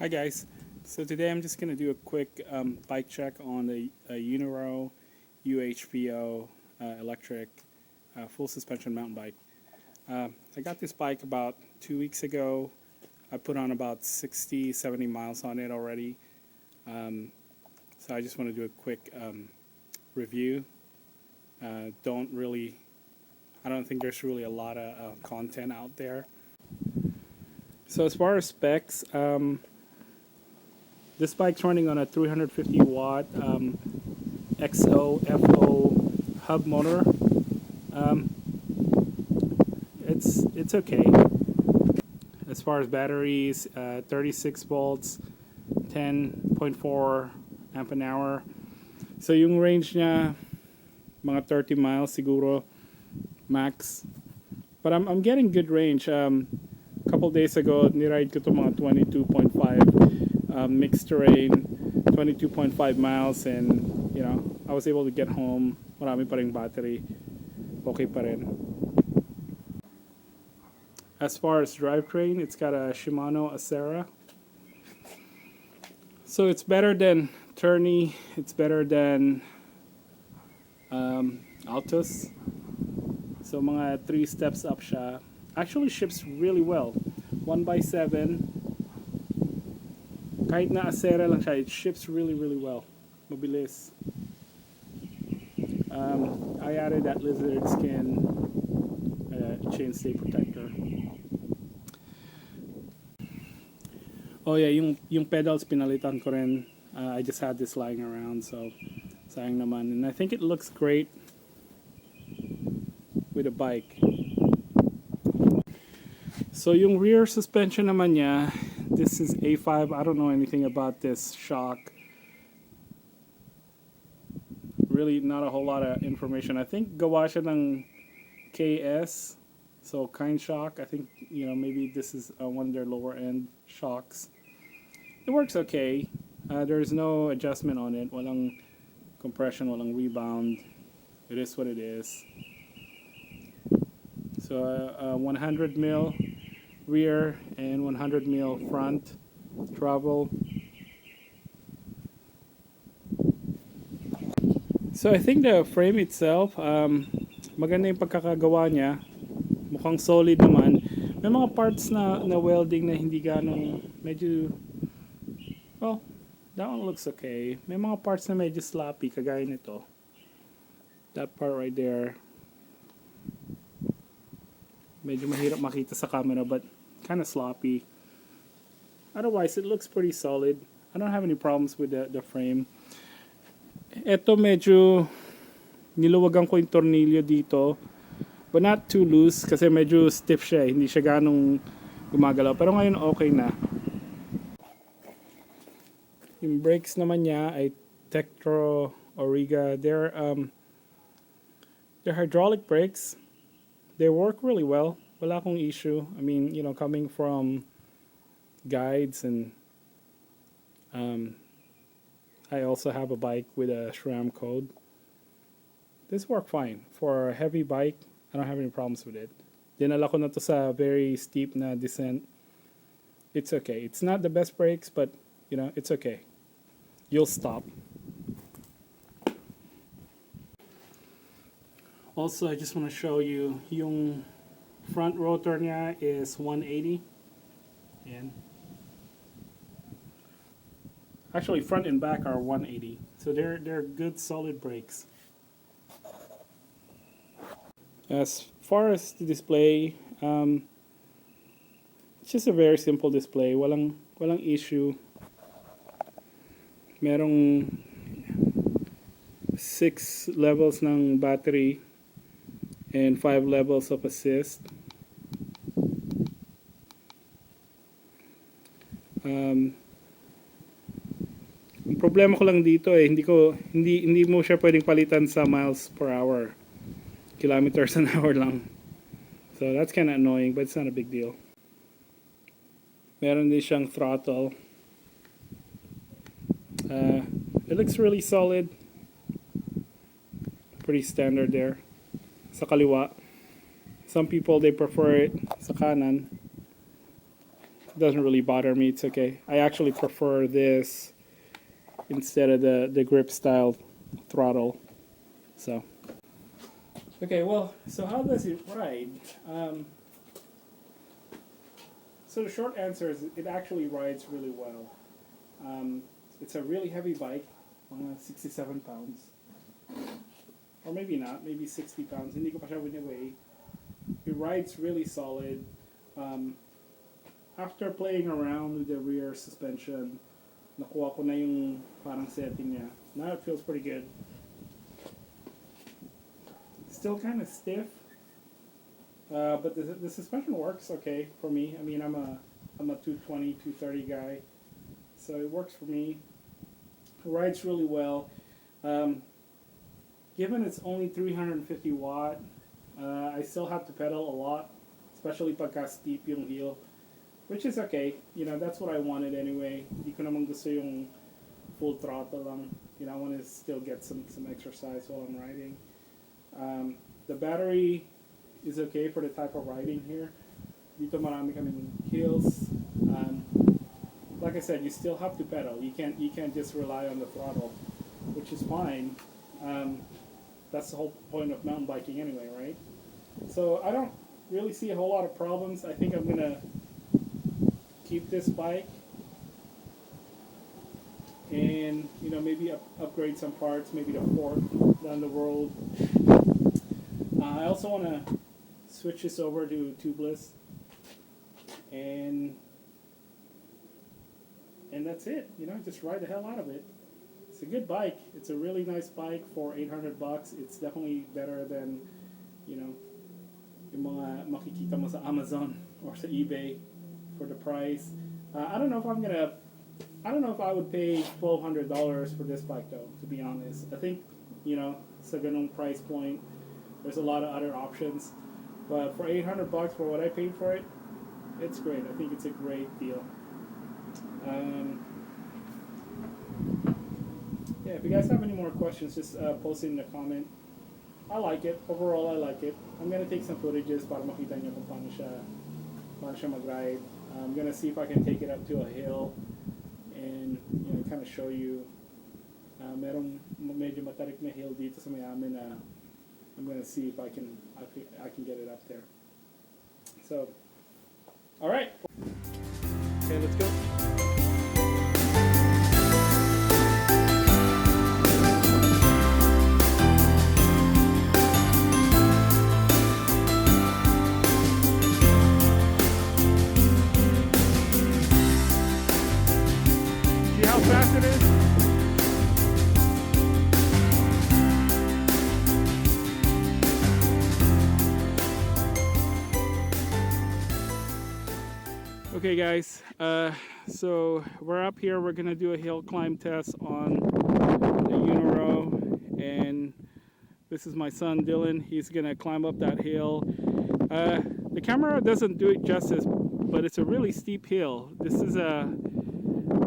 Hi guys, so today I'm just going to do a quick bike check on the Eunorau UHVO electric full suspension mountain bike. I got this bike about 2 weeks ago. I put on about 60-70 miles on it already. So I just want to do a quick review. I don't think there's really a lot of content out there. So as far as specs, this bike's running on a 350 watt XOFO Hub Motor. It's okay. As far as batteries, 36 volts, 10.4 amp an hour. So yung range niya, mga 30 miles siguro, max. But I'm getting good range. Couple days ago, niride ko to mga 22.5 mixed terrain, 22.5 miles, and you know, I was able to get home. Marami pa ring battery. Okay pa rin. As far as drivetrain, it's got a Shimano Acera. So it's better than Tourney. It's better than Altus. So mga 3 steps up siya. Actually ships really well. 1x7. Kahit na Acera lang siya, it ships really well. Mabilis. I added that lizard skin chainstay protector. Oh yeah, yung pedals pinalitan ko rin. I just had this lying around, so sayang naman. And I think it looks great with a bike. So yung rear suspension naman niya, this is A5. I don't know anything about this shock. Really not a whole lot of information. I think gawa siya ng KS. So kind shock. I think, you know, maybe this is one of their lower end shocks. It works okay. There's no adjustment on it. Walang compression, walang rebound. It is what it is. So 100 mil rear and 100 mil front travel. So I think the frame itself, maganda yung pagkakagawa niya. Mukhang solid naman. May mga parts na welding na hindi ganong medyo, well, that one looks okay. May mga parts na medyo sloppy kagaya nito. That part right there. Medyo mahirap makita sa camera, but kind of sloppy. Otherwise, it looks pretty solid. I don't have any problems with the frame. Ito medyo niluwagan ko yung tornilyo dito, but not too loose kasi medyo stiff siya. Hindi siya ganong gumagalaw. Pero ngayon okay na. Yung brakes naman niya ay Tektro, Auriga. They're hydraulic brakes. They work really well. Wala akong issue. I mean, you know, coming from guides, and I also have a bike with a SRAM code. This worked fine. For a heavy bike, I don't have any problems with it. Dinala ko na to sa very steep na descent. It's okay. It's not the best brakes, but, you know, it's okay. You'll stop. Also, I just want to show you yung front rotor niya is 180. And actually, front and back are 180. So they're good, solid brakes. As far as the display, it's just a very simple display. Walang issue. Merong 6 levels ng battery and 5 levels of assist. Ang problema ko lang dito hindi mo siya pwedeng palitan sa miles per hour. Kilometers an hour lang. So that's kind of annoying, but it's not a big deal. Meron din siyang throttle. It looks really solid. Pretty standard there. Sa kaliwa. Some people, they prefer it sa kanan. It doesn't really bother me. It's okay. I actually prefer this instead of the grip style throttle. So okay, well, so how does it ride? So the short answer is it actually rides really well. It's a really heavy bike, 67 pounds. Or maybe not, maybe 60 pounds. Hindi ko pa siya wini-weigh. It rides really solid. After playing around with the rear suspension, nakuha ko na yung parang setting niya. Now it feels pretty good. Still kind of stiff, but the suspension works okay for me. I mean, I'm a 220, 230 guy, so it works for me. It rides really well. Given it's only 350 watt, I still have to pedal a lot, especially pagka steep yung hill, which is okay. You know, that's what I wanted anyway. Hindi ko naman gusto yung full throttle lang. You know, I want to still get some exercise while I'm riding. The battery is okay for the type of riding here. Dito marami kaming hills. Like I said, you still have to pedal. You can't just rely on the throttle, which is fine. That's the whole point of mountain biking anyway, right? So I don't really see a whole lot of problems. I think I'm gonna keep this bike and, you know, maybe upgrade some parts, maybe the fork down the road. I also want to switch this over to tubeless, and that's it. You know, just ride the hell out of it. It's a good bike. It's a really nice bike for $800. It's definitely better than, you know, yung mga makikita mo sa Amazon or sa eBay for the price. I don't know if I would pay $1,200 for this bike though, to be honest. I think, you know, sa ganung price point, there's a lot of other options. But for $800 for what I paid for it, it's great. I think it's a great deal. Yeah, if you guys have any more questions, just post it in the comment. I like it. Overall, I like it. I'm going to take some footages para makita nyo kung paano siya mag-ride. I'm going to see if I can take it up to a hill and, you know, kind of show you. Merong medyo matarik na hill dito sa may amin na I'm going to see if I can get it up there. So, all right. Okay, let's go. See how fast it is? Okay guys, so we're up here. We're gonna do a hill climb test on the Eunorau, and this is my son Dylan. He's gonna climb up that hill. The camera doesn't do it justice, but it's a really steep hill. This is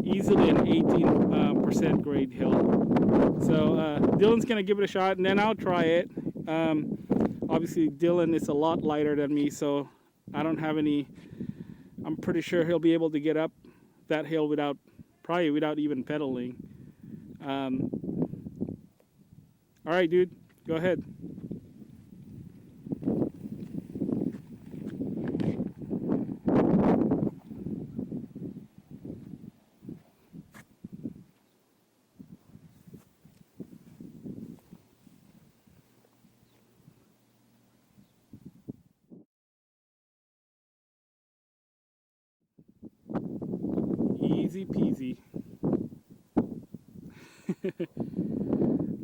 easily an 18% grade hill. So Dylan's gonna give it a shot, and then I'll try it. Obviously Dylan is a lot lighter than me, so I don't have any. I'm pretty sure he'll be able to get up that hill without even pedaling. All right, dude, go ahead. Easy peasy.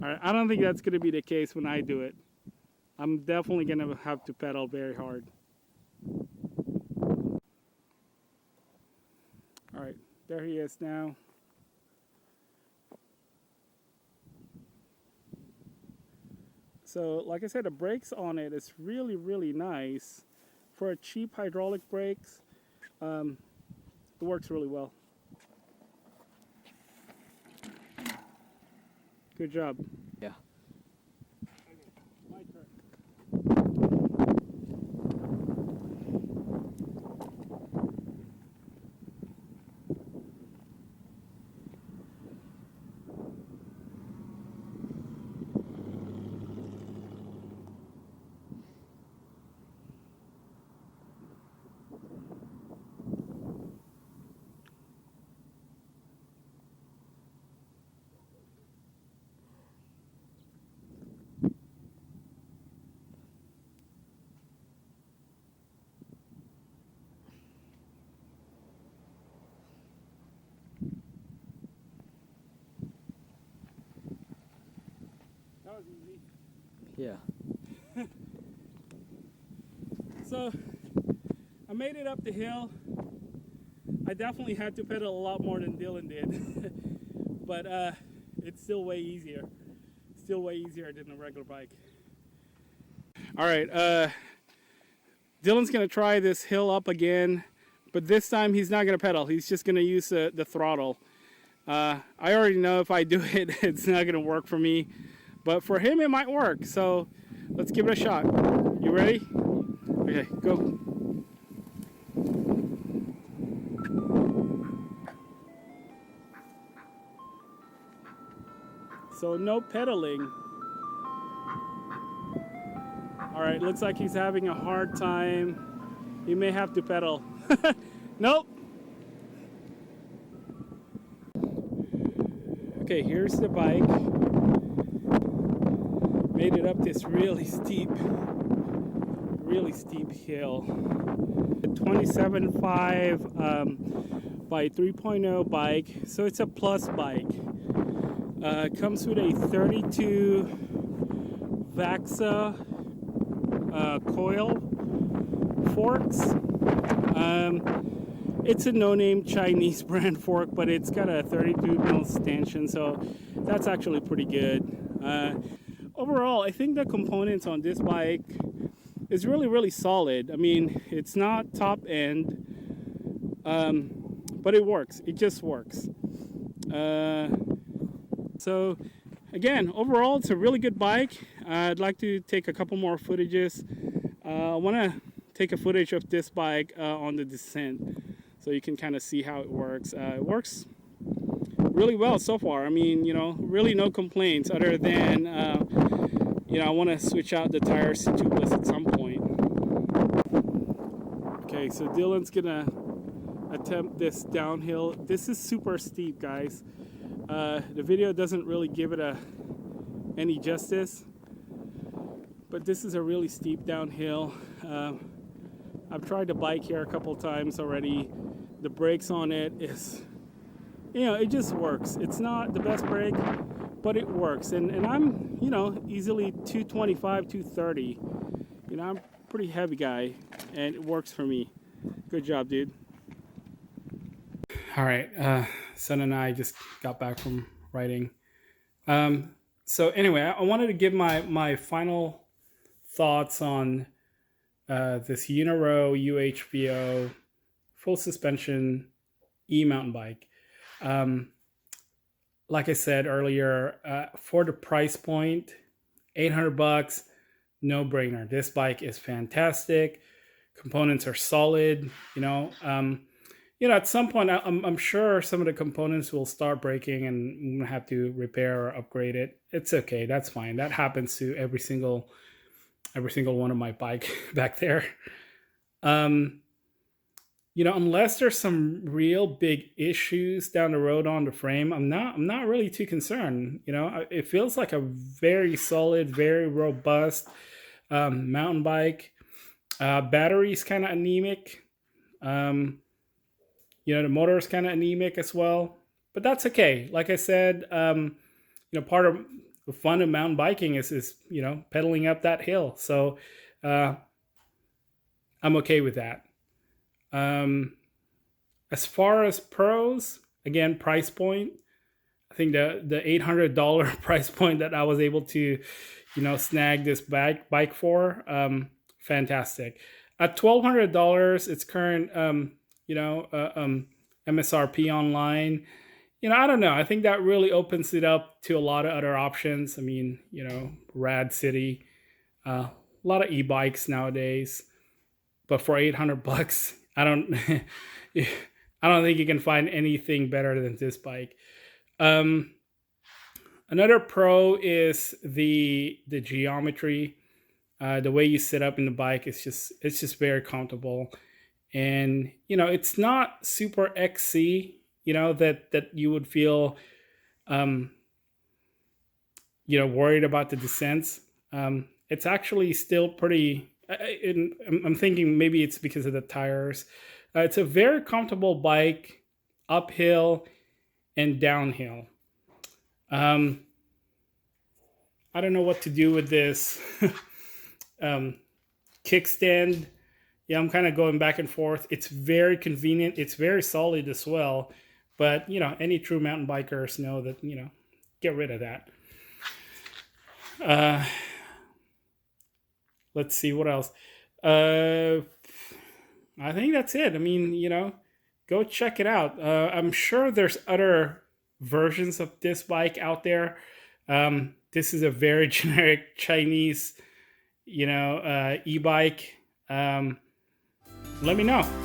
Alright, I don't think that's going to be the case when I do it. I'm definitely going to have to pedal very hard. Alright, there he is now. So, like I said, the brakes on it is really, really nice. For a cheap hydraulic brakes, it works really well. Good job. Yeah. My turn. Yeah. So I made it up the hill. I definitely had to pedal a lot more than Dylan did, but it's still way easier. Still way easier than a regular bike. All right, Dylan's gonna try this hill up again, but this time he's not gonna pedal. He's just gonna use the throttle. I already know if I do it, it's not gonna work for me, but for him it might work. So let's give it a shot. You ready? Okay, go. So no pedaling. All right, looks like he's having a hard time. He may have to pedal. Nope. Okay, here's the bike. Made it up this really steep hill. 27.5 by 3.0 bike, so it's a plus bike. Comes with a 32 Vaxa coil forks. It's a no-name Chinese brand fork, but it's got a 32mm stanchion, so that's actually pretty good. Overall, I think the components on this bike is really solid. I mean, it's not top end, but it works. It just works. So again, overall, it's a really good bike. I'd like to take a couple more footages. I want to take a footage of this bike on the descent, so you can kind of see how it works. It works really well so far. I mean, you know, really no complaints other than, you know, I want to switch out the tires to tubeless at some point. Okay, so Dylan's gonna attempt this downhill. This is super steep, guys. The video doesn't really give it any justice, but this is a really steep downhill. I've tried to bike here a couple times already. The brakes on it is, you know, it just works. It's not the best brake, but it works. And I'm, you know, easily 225, 230. You know, I'm a pretty heavy guy, and it works for me. Good job, dude. All right, Son and I just got back from riding. So anyway, I wanted to give my final thoughts on this Eunorau UHVO full suspension e-mountain bike. Like I said earlier, for the price point, $800, no brainer. This bike is fantastic. Components are solid. You know, at some point, I'm sure some of the components will start breaking and I'm gonna have to repair or upgrade it. It's okay. That's fine. That happens to every single one of my bike back there. You know, unless there's some real big issues down the road on the frame, I'm not really too concerned. You know, it feels like a very solid, very robust mountain bike. Battery's kind of anemic. You know, the motor is kind of anemic as well, but that's okay. Like I said, you know, part of the fun of mountain biking is you know, pedaling up that hill. So I'm okay with that. As far as pros, again, price point, I think the $800 price point that I was able to, you know, snag this bike for, fantastic. At $1,200, its current, you know, MSRP online, you know, I don't know. I think that really opens it up to a lot of other options. I mean, you know, Rad City, a lot of e-bikes nowadays, but for $800, I don't think you can find anything better than this bike. Another pro is the geometry. The way you sit up in the bike is just very comfortable, and you know, it's not super XC. You know, that you would feel, you know, worried about the descents. It's actually still pretty. I'm thinking maybe it's because of the tires. It's a very comfortable bike, uphill and downhill. I'm I don't know what to do with this kickstand. Yeah, I'm kind of going back and forth. It's very convenient. It's very solid as well. But, you know, any true mountain bikers know that, you know, get rid of that. Let's see what else. I think that's it. I mean, you know, go check it out. I'm sure there's other versions of this bike out there. This is a very generic Chinese, you know, e-bike. Let me know.